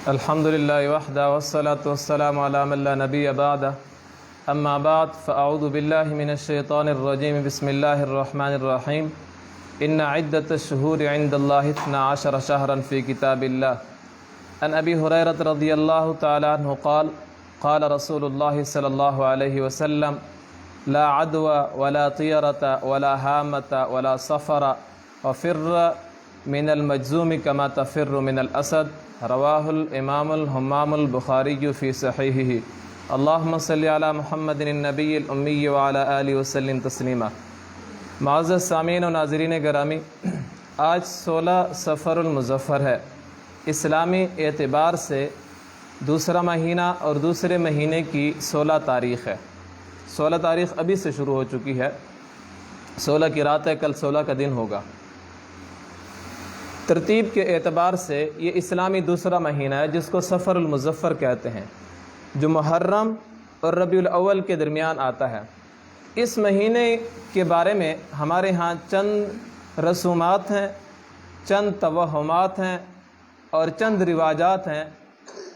الحمد للہ وحدہ والصلاة والسلام علی من لا نبی بعدہ اما بعد فاعوذ باللہ من الشیطان الرجیم بسم اللہ الرحمن الرحیم ان عدۃ الشہور عند اللہ 12 شہرا فی کتاب اللہ عن ابی ہریرہ رضی اللہ تعالی عنہ قال قال رسول اللہ صلی اللہ علیہ وسلم لا عدوى ولا طیرة ولا ہامة ولا صفر وفر من المجزوم كما تفر من الاسد رواہ الامام الحمام البخاری فی صحیحہ اللہم صلی علی محمد النبی الامی وعلی آلہ وسلم تسلیما۔ معزز سامعین و ناظرین گرامی، آج 16 صفر المظفر ہے۔ اسلامی اعتبار سے دوسرا مہینہ اور دوسرے مہینے کی 16 تاریخ ہے۔ 16 تاریخ ابھی سے شروع ہو چکی ہے، 16 کی رات ہے، کل 16 کا دن ہوگا۔ ترتیب کے اعتبار سے یہ اسلامی دوسرا مہینہ ہے جس کو صفر المظفر کہتے ہیں، جو محرم اور ربیع الاول کے درمیان آتا ہے۔ اس مہینے کے بارے میں ہمارے ہاں چند رسومات ہیں، چند توہمات ہیں اور چند رواجات ہیں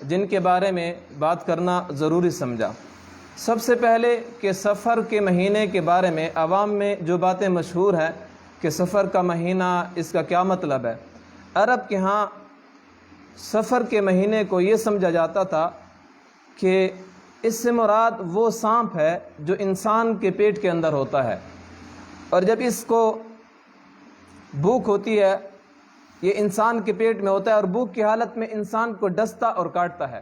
جن کے بارے میں بات کرنا ضروری سمجھا۔ سب سے پہلے کہ سفر کے مہینے کے بارے میں عوام میں جو باتیں مشہور ہیں کہ سفر کا مہینہ، اس کا کیا مطلب ہے۔ عرب کے ہاں سفر کے مہینے کو یہ سمجھا جاتا تھا کہ اس سے مراد وہ سانپ ہے جو انسان کے پیٹ کے اندر ہوتا ہے، اور جب اس کو بھوک ہوتی ہے، یہ انسان کے پیٹ میں ہوتا ہے اور بھوک کی حالت میں انسان کو ڈستا اور کاٹتا ہے،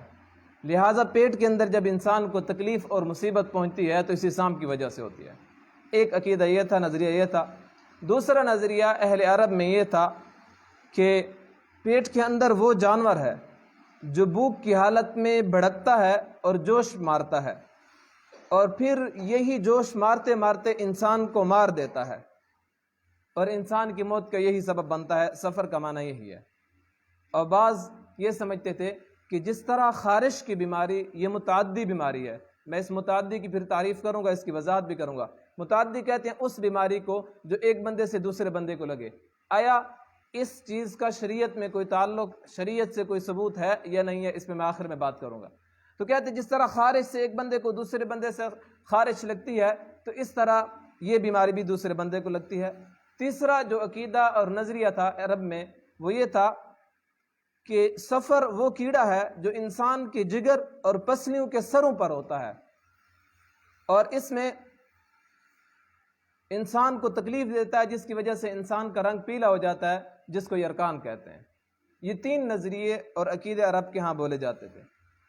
لہٰذا پیٹ کے اندر جب انسان کو تکلیف اور مصیبت پہنچتی ہے تو اسی سانپ کی وجہ سے ہوتی ہے۔ ایک عقیدہ یہ تھا، نظریہ یہ تھا۔ دوسرا نظریہ اہل عرب میں یہ تھا کہ پیٹ کے اندر وہ جانور ہے جو بھوک کی حالت میں بھڑکتا ہے اور جوش مارتا ہے، اور پھر یہی جوش مارتے مارتے انسان کو مار دیتا ہے، اور انسان کی موت کا یہی سبب بنتا ہے۔ سفر کا معنی یہی ہے۔ اور بعض یہ سمجھتے تھے کہ جس طرح خارش کی بیماری یہ متعدی بیماری ہے، میں اس متعدی کی پھر تعریف کروں گا، اس کی وضاحت بھی کروں گا۔ متعدی کہتے ہیں اس بیماری کو جو ایک بندے سے دوسرے بندے کو لگے۔ آیا اس چیز کا شریعت میں کوئی تعلق، شریعت سے کوئی ثبوت ہے یا نہیں ہے، اس میں آخر میں بات کروں گا۔ تو کہتے ہیں جس طرح خارش سے ایک بندے کو دوسرے بندے سے خارش لگتی ہے تو اس طرح یہ بیماری بھی دوسرے بندے کو لگتی ہے۔ تیسرا جو عقیدہ اور نظریہ تھا عرب میں وہ یہ تھا کہ سفر وہ کیڑا ہے جو انسان کے جگر اور پسلیوں کے سروں پر ہوتا ہے، اور اس میں انسان کو تکلیف دیتا ہے، جس کی وجہ سے انسان کا رنگ پیلا ہو جاتا ہے، جس کو یرکان کہتے ہیں۔ یہ 3 نظریے اور عقیدے عرب کے ہاں بولے جاتے تھے۔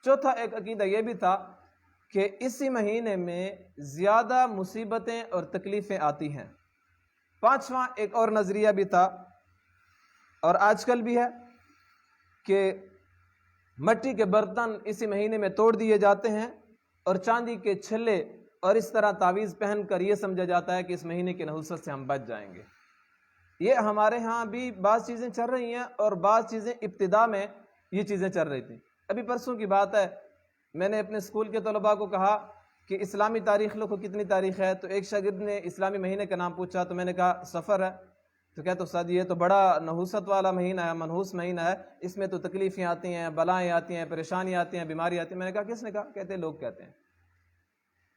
چوتھا ایک عقیدہ یہ بھی تھا کہ اسی مہینے میں زیادہ مصیبتیں اور تکلیفیں آتی ہیں۔ پانچواں ایک اور نظریہ بھی تھا، اور آج کل بھی ہے، کہ مٹی کے برتن اسی مہینے میں توڑ دیے جاتے ہیں اور چاندی کے چھلے اور اس طرح تعویذ پہن کر یہ سمجھا جاتا ہے کہ اس مہینے کی نحوست سے ہم بچ جائیں گے۔ یہ ہمارے ہاں بھی بعض چیزیں چل رہی ہیں، اور بعض چیزیں ابتدا میں یہ چیزیں چل رہی تھیں۔ ابھی پرسوں کی بات ہے، میں نے اپنے اسکول کے طلباء کو کہا کہ اسلامی تاریخ لوگوں کو کتنی تاریخ ہے، تو ایک شاگرد نے اسلامی مہینے کا نام پوچھا، تو میں نے کہا صفر ہے۔ تو کہتے استاد یہ تو بڑا نحوست والا مہینہ ہے، منحوس مہینہ ہے، اس میں تو تکلیفیں آتی ہیں، بلائیں آتی ہیں، پریشانیاں آتی ہیں، بیماری آتی ہیں۔ میں نے کہا کس نے کہا؟ کہتے لوگ کہتے ہیں۔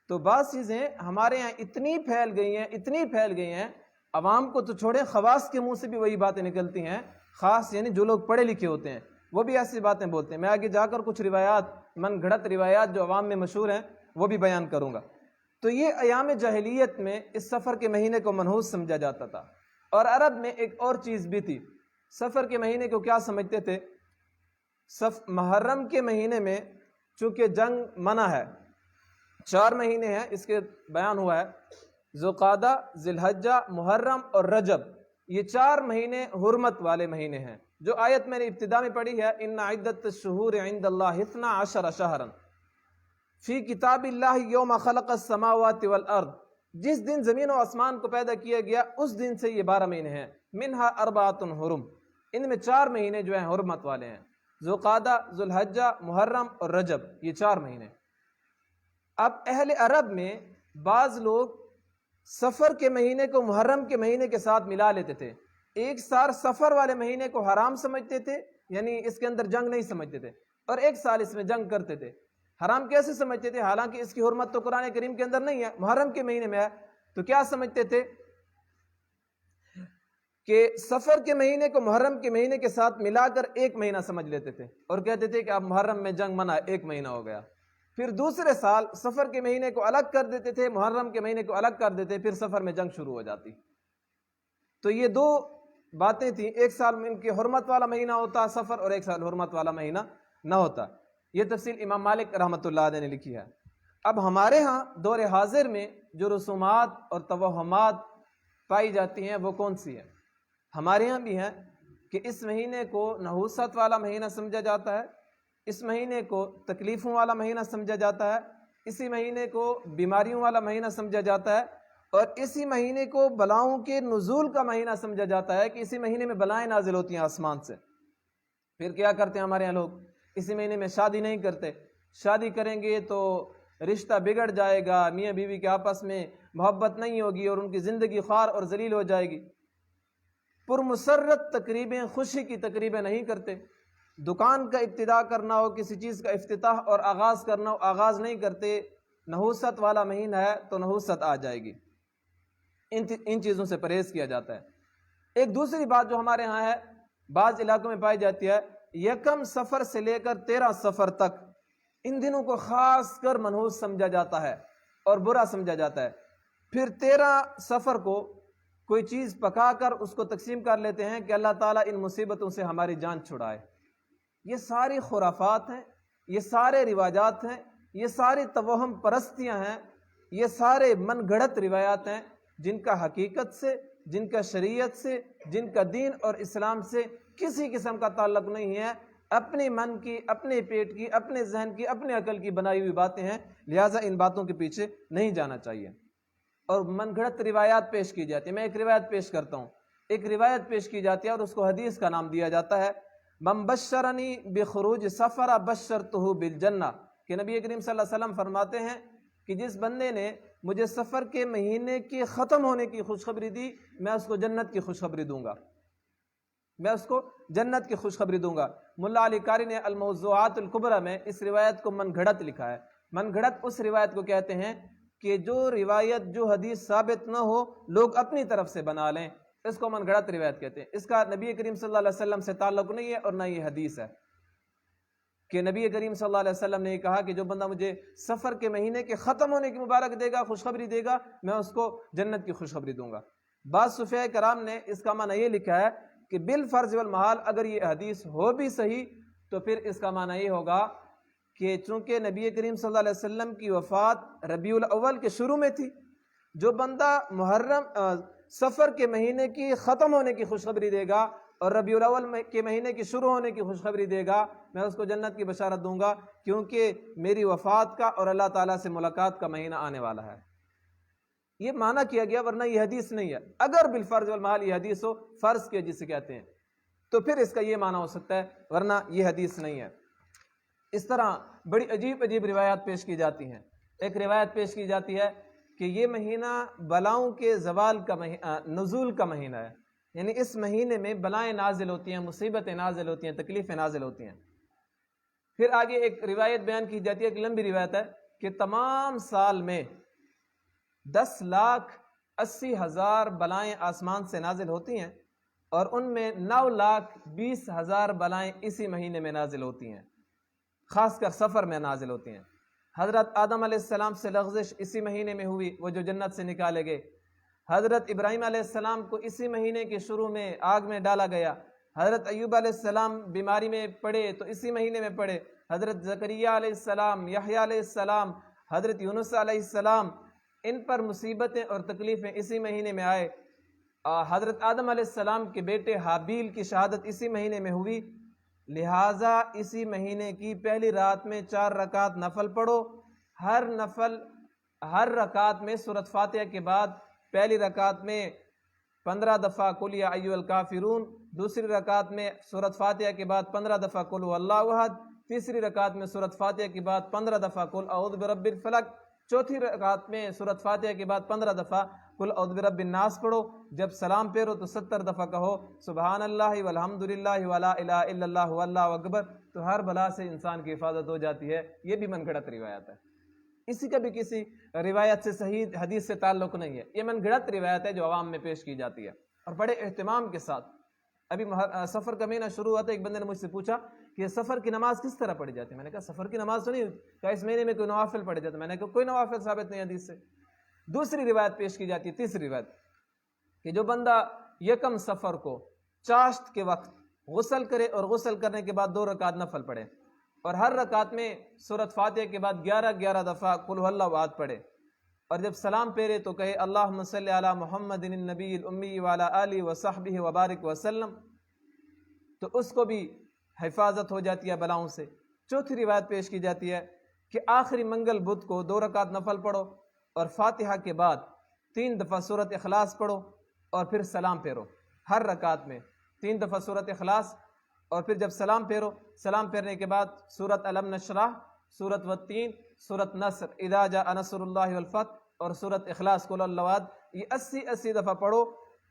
تو بعض چیزیں ہمارے یہاں اتنی پھیل گئی ہیں، عوام کو تو چھوڑیں، خواص کے منہ سے بھی وہی باتیں نکلتی ہیں۔ خاص یعنی جو لوگ پڑھے لکھے ہوتے ہیں وہ بھی ایسی باتیں بولتے ہیں۔ میں آگے جا کر کچھ روایات، من گھڑت روایات جو عوام میں مشہور ہیں وہ بھی بیان کروں گا۔ تو یہ ایام جاہلیت میں اس سفر کے مہینے کو منحوس سمجھا جاتا تھا۔ اور عرب میں ایک اور چیز بھی تھی، سفر کے مہینے کو کیا سمجھتے تھے؟ محرم کے مہینے میں چونکہ جنگ منع ہے، 4 مہینے ہیں، اس کے بیان ہوا ہے، ذوالقعدہ، ذی الحجہ، محرم اور رجب، یہ 4 مہینے حرمت والے مہینے ہیں۔ جو آیت میں نے ابتدا میں پڑھی ہے، ان عدۃ الشہور عند اللہ 12 شہرا فی کتاب اللہ یوم خلق السماوات والارض، جس دن زمین و آسمان کو پیدا کیا گیا اس دن سے یہ 12 مہینے ہیں۔ منہا 4 حرم، ان میں 4 مہینے جو ہیں حرمت والے ہیں، ذوالقعدہ، ذی الحجہ، محرم اور رجب، یہ 4 مہینے۔ اب اہل عرب میں بعض لوگ سفر کے مہینے کو محرم کے مہینے کے ساتھ ملا لیتے تھے، ایک سار سفر والے مہینے کو حرام سمجھتے تھے، یعنی اس کے اندر جنگ نہیں سمجھتے تھے، اور 1 سال اس میں جنگ کرتے تھے۔ حرام کیسے سمجھتے تھے؟ حالانکہ اس کی حرمت تو قرآن کریم کے اندر نہیں ہے، محرم کے مہینے میں ہے۔ تو کیا سمجھتے تھے کہ سفر کے مہینے کو محرم کے مہینے کے ساتھ ملا کر 1 مہینہ سمجھ لیتے تھے اور کہتے تھے کہ اب محرم میں جنگ منع، 1 مہینہ ہو گیا۔ پھر دوسرے سال سفر کے مہینے کو الگ کر دیتے تھے، محرم کے مہینے کو الگ کر دیتے، پھر سفر میں جنگ شروع ہو جاتی۔ تو یہ 2 باتیں تھیں، 1 سال میں ان کی حرمت والا مہینہ ہوتا سفر، اور 1 سال حرمت والا مہینہ نہ ہوتا۔ یہ تفصیل امام مالک رحمۃ اللہ علیہ نے لکھی ہے۔ اب ہمارے ہاں دور حاضر میں جو رسومات اور توہمات پائی جاتی ہیں وہ کون سی ہیں؟ ہمارے ہاں بھی ہیں کہ اس مہینے کو نحوست والا مہینہ سمجھا جاتا ہے، اس مہینے کو تکلیفوں والا مہینہ سمجھا جاتا ہے، اسی مہینے کو بیماریوں والا مہینہ سمجھا جاتا ہے، اور اسی مہینے کو بلاؤں کے نزول کا مہینہ سمجھا جاتا ہے کہ اسی مہینے میں بلائیں نازل ہوتی ہیں آسمان سے۔ پھر کیا کرتے ہیں ہمارے یہاں لوگ؟ اسی مہینے میں شادی نہیں کرتے، شادی کریں گے تو رشتہ بگڑ جائے گا، میاں بیوی کے آپس میں محبت نہیں ہوگی اور ان کی زندگی خوار اور ذلیل ہو جائے گی۔ پرمسرت تقریبیں، خوشی کی تقریبیں نہیں کرتے، دکان کا ابتدا کرنا ہو، کسی چیز کا افتتاح اور آغاز کرنا ہو، آغاز نہیں کرتے۔ نحوست والا مہینہ ہے تو نحوست آ جائے گی، ان چیزوں سے پرہیز کیا جاتا ہے۔ ایک دوسری بات جو ہمارے ہاں ہے، بعض علاقوں میں پائی جاتی ہے، 1 صفر سے لے کر 13 صفر تک ان دنوں کو خاص کر منحوس سمجھا جاتا ہے اور برا سمجھا جاتا ہے۔ پھر 13 صفر کو کوئی چیز پکا کر اس کو تقسیم کر لیتے ہیں کہ اللہ تعالیٰ ان مصیبتوں سے ہماری جان چھڑائے۔ یہ ساری خرافات ہیں، یہ سارے رواجات ہیں، یہ ساری توہم پرستیاں ہیں، یہ سارے من گھڑت روایات ہیں جن کا حقیقت سے، جن کا شریعت سے، جن کا دین اور اسلام سے کسی قسم کا تعلق نہیں ہے۔ اپنے من کی، اپنے پیٹ کی، اپنے ذہن کی، اپنے عقل کی بنائی ہوئی باتیں ہیں، لہٰذا ان باتوں کے پیچھے نہیں جانا چاہیے اور من گھڑت روایات پیش کی جاتی ہیں۔ میں ایک روایت پیش کرتا ہوں، ایک روایت پیش کی جاتی ہے اور اس کو حدیث کا نام دیا جاتا ہے، من بشرنی بخروج سفر بشرتہ بالجنہ، کہ نبی کریم صلی اللہ علیہ وسلم فرماتے ہیں کہ جس بندے نے مجھے سفر کے مہینے کے ختم ہونے کی خوشخبری دی، میں اس کو جنت کی خوشخبری دوں گا، میں اس کو جنت کی خوشخبری دوں گا۔ ملا علی قاری نے الموضوعات الکبریٰ میں اس روایت کو من گھڑت لکھا ہے۔ من گھڑت اس روایت کو کہتے ہیں کہ جو روایت، جو حدیث ثابت نہ ہو، لوگ اپنی طرف سے بنا لیں، اس کو من گھڑت روایت کہتے ہیں۔ اس کا نبی کریم صلی اللہ علیہ وسلم سے تعلق نہیں ہے اور نہ یہ حدیث ہے کہ نبی کریم صلی اللہ علیہ وسلم نے کہا کہ جو بندہ مجھے سفر کے مہینے کے ختم ہونے کی مبارک دے گا، خوشخبری دے گا، میں اس کو جنت کی خوشخبری دوں گا۔ بعض صوفیاء کرام نے اس کا معنی یہ لکھا ہے کہ بالفرض والمحال اگر یہ حدیث ہو بھی صحیح تو پھر اس کا معنی یہ ہوگا کہ چونکہ نبی کریم صلی اللہ علیہ وسلم کی وفات ربیع الاول کے شروع میں تھی، جو بندہ محرم سفر کے مہینے کی ختم ہونے کی خوشخبری دے گا اور ربیع الاول کے مہینے کی شروع ہونے کی خوشخبری دے گا، میں اس کو جنت کی بشارت دوں گا، کیونکہ میری وفات کا اور اللہ تعالیٰ سے ملاقات کا مہینہ آنے والا ہے۔ یہ معنی کیا گیا، ورنہ یہ حدیث نہیں ہے۔ اگر بالفرض والمحال یہ حدیث ہو، فرض کے جسے کہتے ہیں، تو پھر اس کا یہ معنی ہو سکتا ہے، ورنہ یہ حدیث نہیں ہے۔ اس طرح بڑی عجیب عجیب روایات پیش کی جاتی ہیں۔ ایک روایت پیش کی جاتی ہے کہ یہ مہینہ بلاؤں کے زوال کا نزول کا مہینہ ہے، یعنی اس مہینے میں بلائیں نازل ہوتی ہیں، مصیبتیں نازل ہوتی ہیں، تکلیفیں نازل ہوتی ہیں۔ پھر آگے ایک روایت بیان کی جاتی ہے، ایک لمبی روایت ہے کہ تمام سال میں 10,80,000 بلائیں آسمان سے نازل ہوتی ہیں اور ان میں 9,20,000 بلائیں اسی مہینے میں نازل ہوتی ہیں، خاص کر سفر میں نازل ہوتی ہیں۔ حضرت آدم علیہ السلام سے لغزش اسی مہینے میں ہوئی، وہ جو جنت سے نکالے گئے۔ حضرت ابراہیم علیہ السلام کو اسی مہینے کے شروع میں آگ میں ڈالا گیا۔ حضرت ایوب علیہ السلام بیماری میں پڑے تو اسی مہینے میں پڑے۔ حضرت زکریہ علیہ السلام، یحییٰ علیہ السلام، حضرت یونس علیہ السلام، ان پر مصیبتیں اور تکلیفیں اسی مہینے میں آئے۔ حضرت آدم علیہ السلام کے بیٹے حابیل کی شہادت اسی مہینے میں ہوئی، لہٰذا اسی مہینے کی پہلی رات میں 4 رکعت نفل پڑھو۔ ہر رکعت میں سورۃ فاتحہ کے بعد پہلی رکعت میں 15 دفعہ قل یا ایھا الکافرون، دوسری رکعت میں سورۃ فاتحہ کے بعد 15 دفعہ قل ھو اللہ احد، تیسری رکعت میں سورۃ فاتحہ کے بعد 15 دفعہ قل اعوذ برب الفلق، چوتھی رکعت میں سورۃ فاتحہ کے بعد 15 دفعہ قل اعوذ برب الناس پڑھو، جب سلام پھیرو تو 70 دفعہ کہو سبحان اللہ والحمد للہ ولا الہ الا اللہ واللہ اکبر، تو ہر بلا سے انسان کی حفاظت ہو جاتی ہے۔ یہ بھی من گھڑت روایت ہے، اسی کا بھی کسی روایت سے صحیح حدیث سے تعلق نہیں ہے، یہ من گھڑت روایت ہے جو عوام میں پیش کی جاتی ہے اور بڑے اہتمام کے ساتھ۔ ابھی سفر کا مہینہ شروع ہوا تھا، ایک بندے نے مجھ سے پوچھا کہ سفر کی نماز کس طرح پڑھی جاتی ہے؟ میں نے کہا سفر کی نماز تو نہیں، کہا اس مہینے میں کوئی نوافل پڑھے جاتے ہیں؟ میں نے کہا کوئی نوافل ثابت نہیں حدیث سے۔ دوسری روایت پیش کی جاتی ہے، تیسری روایت، کہ جو بندہ یکم سفر کو چاشت کے وقت غسل کرے اور غسل کرنے کے بعد 2 رکعت نفل پڑھے اور ہر رکعت میں سورۃ فاتحہ کے بعد 11 دفعہ قل هو اللہ احد پڑھے، اور جب سلام پھیرے تو کہے اللہم صلی علی محمد النبی الامی وعلی آلہ وصحبہ وبارک وسلم، تو اس کو بھی حفاظت ہو جاتی ہے بلاؤں سے۔ چوتھی روایت پیش کی جاتی ہے کہ آخری منگل بدھ کو 2 رکعت نفل پڑھو اور فاتحہ کے بعد 3 دفعہ سورۃ اخلاص پڑھو اور پھر سلام پھیرو، ہر رکعت میں 3 دفعہ سورۃ اخلاص، اور پھر جب سلام پھیرو، سلام پھیرنے کے بعد سورۃ الم نشرح، سورۃ والتین، سورۃ نصر اذا جاء نصر اللہ والفتح، اور سورۃ اخلاص قل اللہ احد، یہ 80 دفعہ پڑھو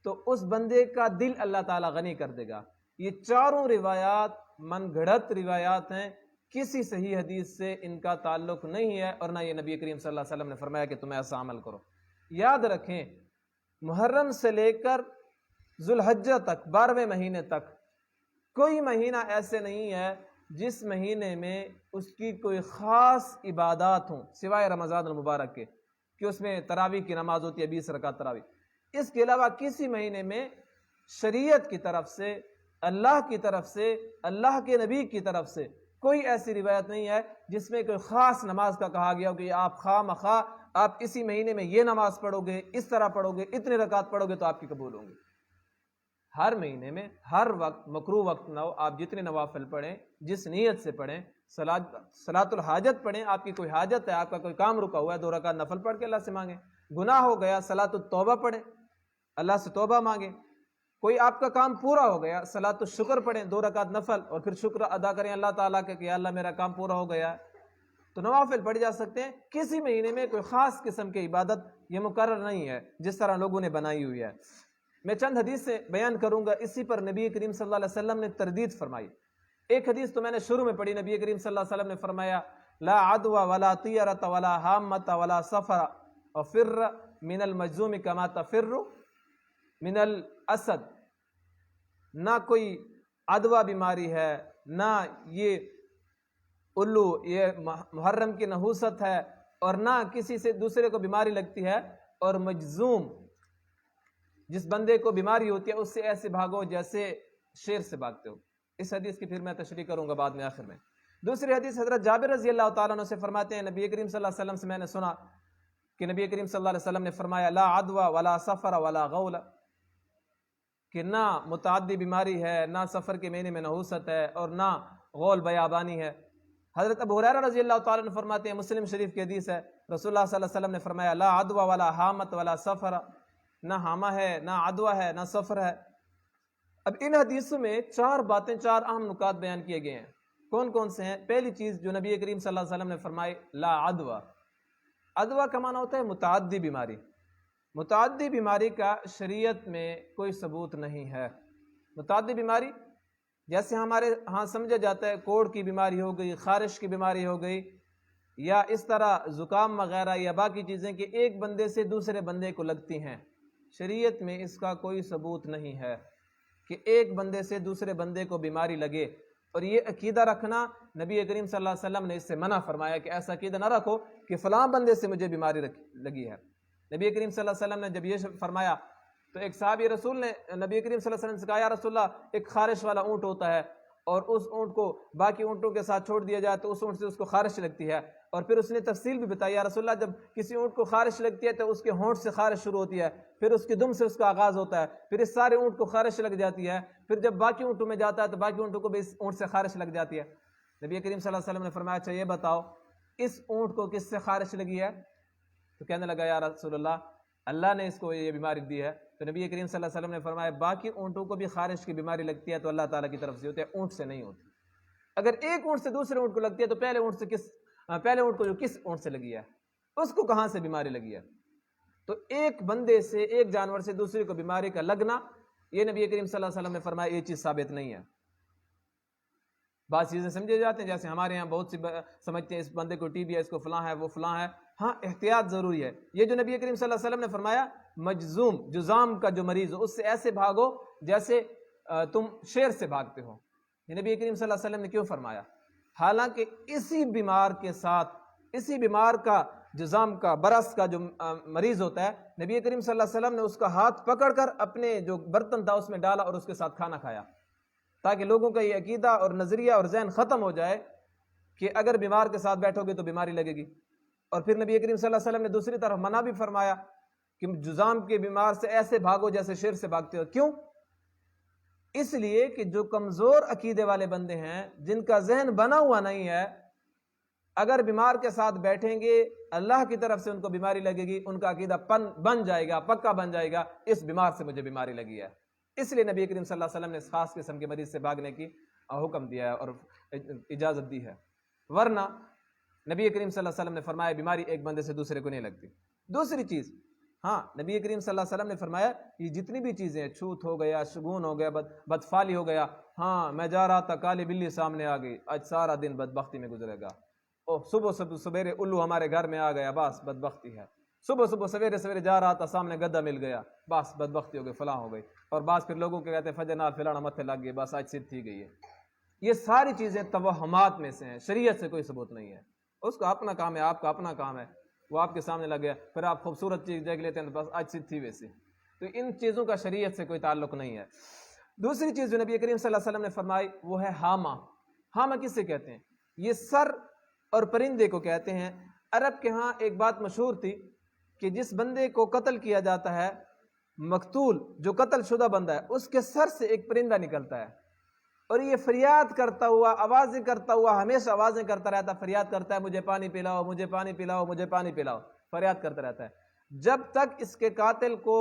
تو اس بندے کا دل اللہ تعالیٰ غنی کر دے گا۔ یہ چاروں روایات من گھڑت روایات ہیں، کسی صحیح حدیث سے ان کا تعلق نہیں ہے، اور نہ یہ نبی کریم صلی اللہ علیہ وسلم نے فرمایا کہ تمہیں ایسا عمل کرو۔ یاد رکھیں، محرم سے لے کر ذوالحجہ تک، 12ویں مہینے تک، کوئی مہینہ ایسے نہیں ہے جس مہینے میں اس کی کوئی خاص عبادات ہوں سوائے رمضان المبارک کے، کہ اس میں تراویح کی نماز ہوتی ہے 20 رکعت تراویح۔ اس کے علاوہ کسی مہینے میں شریعت کی طرف سے، اللہ کی طرف سے، اللہ کے نبی کی طرف سے کوئی ایسی روایت نہیں ہے جس میں کوئی خاص نماز کا کہا گیا ہو کہ آپ خواہ مخواہ آپ اسی مہینے میں یہ نماز پڑھو گے، اس طرح پڑھو گے، اتنے رکعت پڑھو گے تو آپ کی قبول ہوں گی۔ ہر مہینے میں ہر وقت مکروہ وقت نہ ہو، آپ جتنے نوافل پڑھیں، جس نیت سے پڑھیں، صلاۃ الحاجت پڑھیں، آپ کی کوئی حاجت ہے، آپ کا کوئی کام رکا ہوا ہے، 2 رکعت نفل پڑھ کے اللہ سے مانگیں۔ گناہ ہو گیا، صلاۃ التوبہ پڑھیں، اللہ سے توبہ مانگیں۔ کوئی آپ کا کام پورا ہو گیا، صلاۃ الشکر پڑھیں، 2 رکعت نفل، اور پھر شکر ادا کریں اللہ تعالیٰ کے کہ یا اللہ میرا کام پورا ہو گیا ہے۔ تو نوافل پڑھ جا سکتے ہیں، کسی مہینے میں کوئی خاص قسم کی عبادت یہ مقرر نہیں ہے جس طرح لوگوں نے بنائی ہوئی ہے۔ میں چند حدیث سے بیان کروں گا، اسی پر نبی کریم صلی اللہ علیہ وسلم نے تردید فرمائی۔ ایک حدیث تو میں نے شروع میں پڑھی، نبی کریم صلی اللہ علیہ وسلم نے فرمایا لا عدوى ولا طیرۃ ولا حامۃ ولا سفر وفر من المجذوم کما تفر من الاسد، نہ کوئی عدوہ بیماری ہے، نہ یہ الو، یہ محرم کی نحوست ہے، اور نہ کسی سے دوسرے کو بیماری لگتی ہے، اور مجذوم جس بندے کو بیماری ہوتی ہے اس سے ایسے بھاگو جیسے شیر سے بھاگتے ہو۔ اس حدیث کی پھر میں تشریح کروں گا بعد میں آخر میں۔ دوسری حدیث حضرت جابر رضی اللہ تعالیٰ عنہ سے فرماتے ہیں نبی کریم صلی اللہ علیہ وسلم سے میں نے سنا کہ نبی کریم صلی اللہ علیہ وسلم نے فرمایا لا عدوى ولا سفر ولا غول، کہ نہ متعدی بیماری ہے، نہ سفر کے مہینے میں نحوست ہے، اور نہ غول بیابانی ہے۔ حضرت ابو ہریرہ رضی اللہ تعالیٰ عنہ فرماتے ہیں، مسلم شریف کی حدیث ہے، رسول اللہ صلی اللہ علیہ وسلم نے فرمایا لا عدوى ولا حامۃ ولا سفر، نہ حامہ ہے، نہ عدوہ ہے، نہ سفر ہے۔ اب ان حدیثوں میں 4 باتیں، 4 اہم نکات بیان کیے گئے ہیں۔ کون کون سے ہیں؟ پہلی چیز جو نبی کریم صلی اللہ علیہ وسلم نے فرمائی لا عدوہ۔ عدوہ کا معنی ہوتا ہے متعدی بیماری۔ متعدی بیماری کا شریعت میں کوئی ثبوت نہیں ہے۔ متعدی بیماری جیسے ہمارے ہاں سمجھا جاتا ہے کوڑ کی بیماری ہو گئی، خارش کی بیماری ہو گئی، یا اس طرح زکام وغیرہ یا باقی چیزیں کہ ایک بندے سے دوسرے بندے کو لگتی ہیں، شریعت میں اس کا کوئی ثبوت نہیں ہے کہ ایک بندے سے دوسرے بندے کو بیماری لگے۔ اور یہ عقیدہ رکھنا نبی کریم صلی اللہ علیہ وسلم نے اس سے منع فرمایا کہ ایسا عقیدہ نہ رکھو کہ فلاں بندے سے مجھے بیماری لگی ہے۔ نبی کریم صلی اللہ علیہ وسلم نے جب یہ فرمایا تو ایک صحابی رسول نے نبی کریم صلی اللہ علیہ وسلم سے کہا یا رسول اللہ، ایک خارش والا اونٹ ہوتا ہے اور اس اونٹ کو باقی اونٹوں کے ساتھ چھوڑ دیا جائے تو اس اونٹ سے اس کو خارش لگتی ہے، اور پھر اس نے تفصیل بھی بتائی یا رسول اللہ جب کسی اونٹ کو خارش لگتی ہے تو اس کے ہونٹ سے خارش شروع ہوتی ہے، پھر اس کی دم سے اس کا آغاز ہوتا ہے، پھر اس سارے اونٹ کو خارش لگ جاتی ہے، پھر جب باقی اونٹوں میں جاتا ہے تو باقی اونٹوں کو بھی اس اونٹ سے خارش لگ جاتی ہے۔ نبی کریم صلی اللہ علیہ وسلم نے فرمایا اچھا یہ بتاؤ اس اونٹ کو کس سے خارش لگی ہے؟ تو کہنے لگا یا رسول اللہ نے اس کو یہ بیماری دی ہے۔ تو نبی کریم صلی اللہ علیہ وسلم نے فرمایا باقی اونٹوں کو بھی خارش کی بیماری لگتی ہے تو اللہ تعالیٰ کی طرف سے ہوتی ہے، اونٹ سے نہیں ہوتی۔ اگر ایک اونٹ سے دوسرے اونٹ کو لگتی ہے تو پہلے اونٹ کو جو کس اونٹ سے لگی ہے اس کو کہاں سے بیماری لگی ہے؟ تو ایک بندے سے، ایک جانور سے دوسرے کو بیماری کا لگنا، یہ نبی کریم صلی اللہ علیہ وسلم نے فرمایا یہ چیز ثابت نہیں ہے۔ بعض چیزیں سمجھے جاتے ہیں، جیسے ہمارے یہاں بہت سی سمجھتے ہیں اس بندے کو ٹی بی ہے، اس کو فلاں ہے، وہ فلاں ہے۔ ہاں احتیاط ضروری ہے۔ یہ جو نبی کریم صلی اللہ علیہ وسلم نے فرمایا مجزوم، جزام کا جو مریض ہو اس سے ایسے بھاگو جیسے تم شیر سے بھاگتے ہو، یہ نبی کریم صلی اللہ علیہ وسلم نے کیوں فرمایا؟ حالانکہ اسی بیمار کے ساتھ، اسی بیمار کا جزام کا، برس کا جو مریض ہوتا ہے، نبی کریم صلی اللہ علیہ وسلم نے اس کا ہاتھ پکڑ کر اپنے جو برتن تھا اس میں ڈالا اور اس کے ساتھ کھانا کھایا، تاکہ لوگوں کا یہ عقیدہ اور نظریہ اور ذہن ختم ہو جائے کہ اگر بیمار کے ساتھ بیٹھو گے تو بیماری لگے گی۔ اور پھر نبی کریم صلی اللہ علیہ وسلم نے دوسری طرف منع بھی فرمایا کہ جزام کے بیمار سے ایسے بھاگو جیسے شیر سے بھاگتے ہو۔ کیوں؟ اس لیے کہ جو کمزور عقیدے والے بندے ہیں، جن کا ذہن بنا ہوا نہیں ہے، اگر بیمار کے ساتھ بیٹھیں گے اللہ کی طرف سے ان کو بیماری لگے گی، ان کا عقیدہ بن جائے گا، پکا بن جائے گا، اس بیمار سے مجھے بیماری لگی ہے۔ اس لیے نبی کریم صلی اللہ علیہ وسلم نے اس خاص قسم کے مریض سے بھاگنے کی حکم دیا ہے اور اجازت دی ہے، ورنہ نبی کریم صلی اللہ علیہ وسلم نے فرمایا بیماری ایک بندے سے دوسرے کو نہیں لگتی۔ دوسری چیز، ہاں نبی کریم صلی اللہ علیہ وسلم نے فرمایا یہ جتنی بھی چیزیں، چھوت ہو گیا، شگون ہو گیا، بدفالی ہو گیا، ہاں میں جا رہا تھا کالی بلی سامنے آ گئی، آج سارا دن بدبختی میں گزرے گا، صبح سویرے الو ہمارے گھر میں آ گیا، بس بدبختی ہے، صبح سویرے جا رہا تھا سامنے گدھا مل گیا، بس بدبختی ہو گئی، فلاں ہو گئی۔ اور بعض پھر لوگوں کے کہتے ہیں فجر نال فلانا متھے لگ گئی، بس آج صرف تھی گئی ہے۔ یہ ساری چیزیں توہمات میں سے ہیں، شریعت سے کوئی ثبوت نہیں ہے۔ اس کا اپنا کام ہے، آپ کا اپنا کام ہے، وہ آپ کے سامنے لگ گیا، پھر آپ خوبصورت چیز دیکھ لیتے ہیں بس آج صرف تھی ویسی۔ تو ان چیزوں کا شریعت سے کوئی تعلق نہیں ہے۔ دوسری چیز جو نبی کریم صلی اللہ علیہ وسلم نے فرمائی وہ ہے حامہ۔ حامہ کس سے کہتے ہیں؟ یہ سر اور پرندے کو کہتے ہیں۔ عرب کے ہاں ایک بات مشہور تھی کہ جس بندے کو قتل کیا جاتا ہے، مقتول جو قتل شدہ بندہ ہے، اس کے سر سے ایک پرندہ نکلتا ہے اور یہ فریاد کرتا ہوا، آوازیں کرتا ہوا، ہمیشہ آوازیں کرتا رہتا ہے، فریاد کرتا ہے مجھے پانی پلاؤ، مجھے پانی پلاؤ، مجھے پانی پلاؤ، فریاد کرتا رہتا ہے جب تک اس کے قاتل کو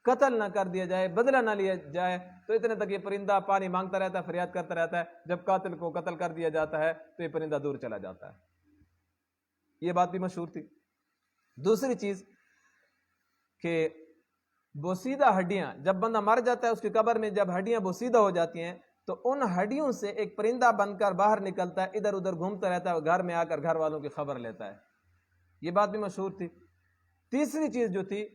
قتل نہ کر دیا جائے، بدلہ نہ لیا جائے، تو اتنے تک یہ پرندہ پانی مانگتا رہتا ہے، فریاد کرتا رہتا ہے۔ جب قاتل کو قتل کر دیا جاتا ہے تو یہ پرندہ دور چلا جاتا ہے۔ یہ بات بھی مشہور تھی۔ دوسری چیز کہ بوسیدہ ہڈیاں، جب بندہ مر جاتا ہے اس کی قبر میں جب ہڈیاں بوسیدہ ہو جاتی ہیں تو ان ہڈیوں سے ایک پرندہ بن کر باہر نکلتا ہے، ادھر ادھر گھومتا رہتا ہے، گھر میں آ کر گھر والوں کی خبر لیتا ہے۔ یہ بات بھی مشہور تھی۔ تیسری چیز جو تھی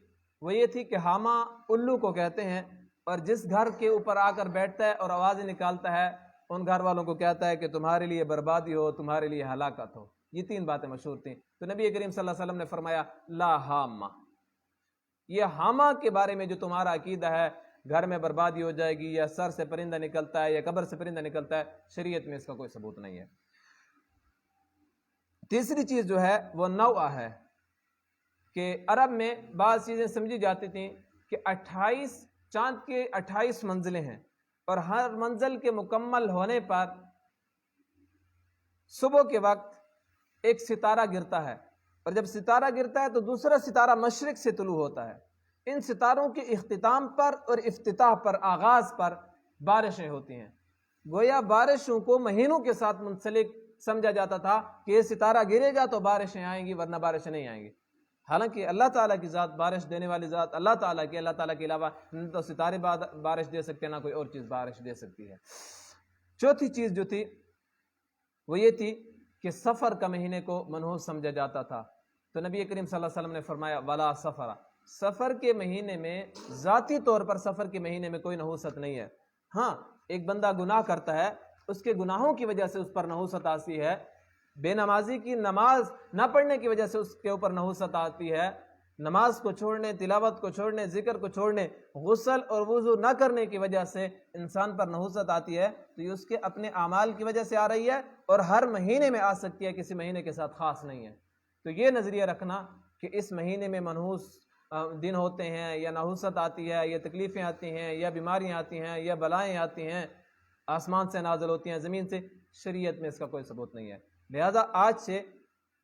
وہ یہ تھی کہ حامہ الو کو کہتے ہیں، اور جس گھر کے اوپر آ کر بیٹھتا ہے اور آوازیں نکالتا ہے ان گھر والوں کو کہتا ہے کہ تمہارے لیے بربادی ہو، تمہارے لیے ہلاکت ہو۔ یہ تین باتیں مشہور تھیں۔ تو نبی کریم صلی اللہ علیہ وسلم نے فرمایا لا حامہ، یہ حامہ کے بارے میں جو تمہارا عقیدہ ہے گھر میں بربادی ہو جائے گی، یا سر سے پرندہ نکلتا ہے، یا قبر سے پرندہ نکلتا ہے، شریعت میں اس کا کوئی ثبوت نہیں ہے۔ تیسری چیز جو ہے وہ نوع ہے کہ عرب میں بعض چیزیں سمجھی جاتی تھیں کہ 28 چاند کے 28 منزلیں ہیں، اور ہر منزل کے مکمل ہونے پر صبح کے وقت ایک ستارہ گرتا ہے، اور جب ستارہ گرتا ہے تو دوسرا ستارہ مشرق سے طلوع ہوتا ہے۔ ان ستاروں کے اختتام پر اور افتتاح پر، آغاز پر بارشیں ہوتی ہیں۔ گویا بارشوں کو مہینوں کے ساتھ منسلک سمجھا جاتا تھا کہ یہ ستارہ گرے گا تو بارشیں آئیں گی، ورنہ بارشیں نہیں آئیں گی۔ حالانکہ اللہ تعالیٰ کی ذات، بارش دینے والی ذات اللہ تعالیٰ کی، اللہ تعالیٰ کے علاوہ نہ تو ستارے بارش دے سکتے، نہ کوئی اور چیز بارش دے سکتی ہے۔ چوتھی چیز جو تھی وہ یہ تھی کہ سفر کا مہینے کو منحوس سمجھا جاتا تھا۔ تو نبی کریم صلی اللہ علیہ وسلم نے فرمایا ولا سفر، سفر کے مہینے میں، ذاتی طور پر سفر کے مہینے میں کوئی نحوست نہیں ہے۔ ہاں ایک بندہ گناہ کرتا ہے، اس کے گناہوں کی وجہ سے اس پر نحوست آتی ہے، بے نمازی کی نماز نہ پڑھنے کی وجہ سے اس کے اوپر نحوست آتی ہے، نماز کو چھوڑنے، تلاوت کو چھوڑنے، ذکر کو چھوڑنے، غسل اور وضو نہ کرنے کی وجہ سے انسان پر نحوست آتی ہے، تو یہ اس کے اپنے اعمال کی وجہ سے آ رہی ہے، اور ہر مہینے میں آ سکتی ہے، کسی مہینے کے ساتھ خاص نہیں ہے۔ تو یہ نظریہ رکھنا کہ اس مہینے میں منحوس دن ہوتے ہیں، یا نحوست آتی ہے، یا تکلیفیں آتی ہیں، یا بیماریاں آتی ہیں، یا بلائیں آتی ہیں، آسمان سے نازل ہوتی ہیں، زمین سے، شریعت میں اس کا کوئی ثبوت نہیں ہے۔ لہذا آج سے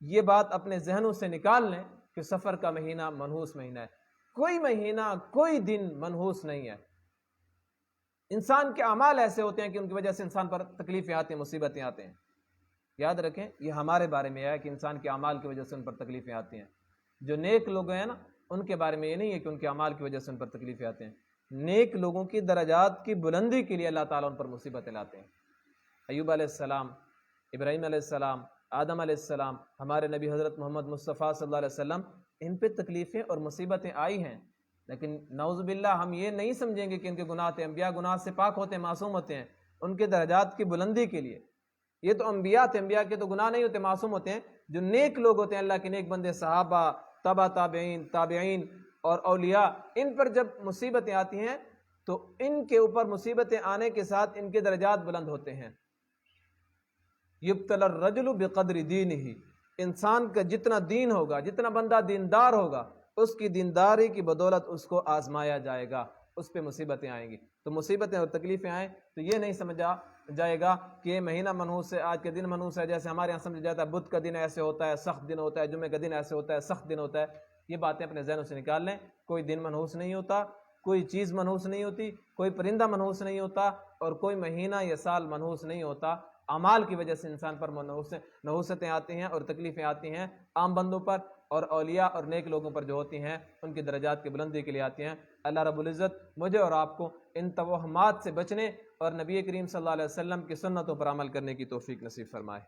یہ بات اپنے ذہنوں سے نکال لیں کہ سفر کا مہینہ منحوس مہینہ ہے۔ کوئی مہینہ، کوئی دن منحوس نہیں ہے۔ انسان کے اعمال ایسے ہوتے ہیں کہ ان کی وجہ سے انسان پر تکلیفیں آتی ہیں، مصیبتیں آتی ہیں۔ یاد رکھیں یہ ہمارے بارے میں ہے کہ انسان کے اعمال کی وجہ سے ان پر تکلیفیں آتی ہیں۔ جو نیک لوگ ہیں نا، ان کے بارے میں یہ نہیں ہے کہ ان کے اعمال کی وجہ سے ان پر تکلیفیں آتے ہیں. نیک لوگوں کی درجات کی بلندی کے لیے اللہ تعالیٰ ان پر مصیبتیں لاتے ہیں. ایوب علیہ السلام، ابراہیم علیہ السلام، آدم علیہ السلام، ہمارے نبی حضرت محمد مصطفیٰ صلی اللہ علیہ وسلم، ان پہ تکلیفیں اور مصیبتیں آئی ہیں، لیکن نعوذ باللہ ہم یہ نہیں سمجھیں گے کہ ان کے گناہ تھے. انبیاء گناہ سے پاک ہوتے ہیں، معصوم ہوتے ہیں. ان کے درجات کی بلندی کے لیے یہ تو انبیاء تھے، انبیاء کے تو گناہ نہیں ہوتے، معصوم ہوتے ہیں. جو نیک لوگ ہوتے ہیں، اللہ کے نیک بندے، صحابہ، تبع تابعین، تابعین اور اولیاء، ان پر جب مصیبتیں آتی ہیں تو ان کے اوپر مصیبتیں آنے کے ساتھ ان کے درجات بلند ہوتے ہیں. یبتلی الرجل بقدر دینہ، انسان کا جتنا دین ہوگا، جتنا بندہ دیندار ہوگا، اس کی دینداری کی بدولت اس کو آزمایا جائے گا، اس پہ مصیبتیں آئیں گی. تو مصیبتیں اور تکلیفیں آئیں تو یہ نہیں سمجھا جائے گا کہ یہ مہینہ منحوس ہے، آج کے دن منحوس ہے. جیسے ہمارے یہاں سمجھا جاتا ہے بدھ کا دن ایسے ہوتا ہے، سخت دن ہوتا ہے، جمعے کا دن ایسے ہوتا ہے، سخت دن ہوتا ہے. یہ باتیں اپنے ذہنوں سے نکال لیں. کوئی دن منحوس نہیں ہوتا، کوئی چیز منحوس نہیں ہوتی، کوئی پرندہ منحوس نہیں ہوتا، اور کوئی مہینہ یا سال منحوس نہیں ہوتا. اعمال کی وجہ سے انسان پر نحوستیں آتی ہیں اور تکلیفیں آتی ہیں، عام بندوں پر اور اولیاء اور نیک لوگوں پر جو ہوتی ہیں ان کی درجات کی بلندی کے لیے آتی ہیں. اللہ رب العزت مجھے اور آپ کو ان توہمات سے بچنے اور نبی کریم صلی اللہ علیہ وسلم کی سنتوں پر عمل کرنے کی توفیق نصیب فرمائے.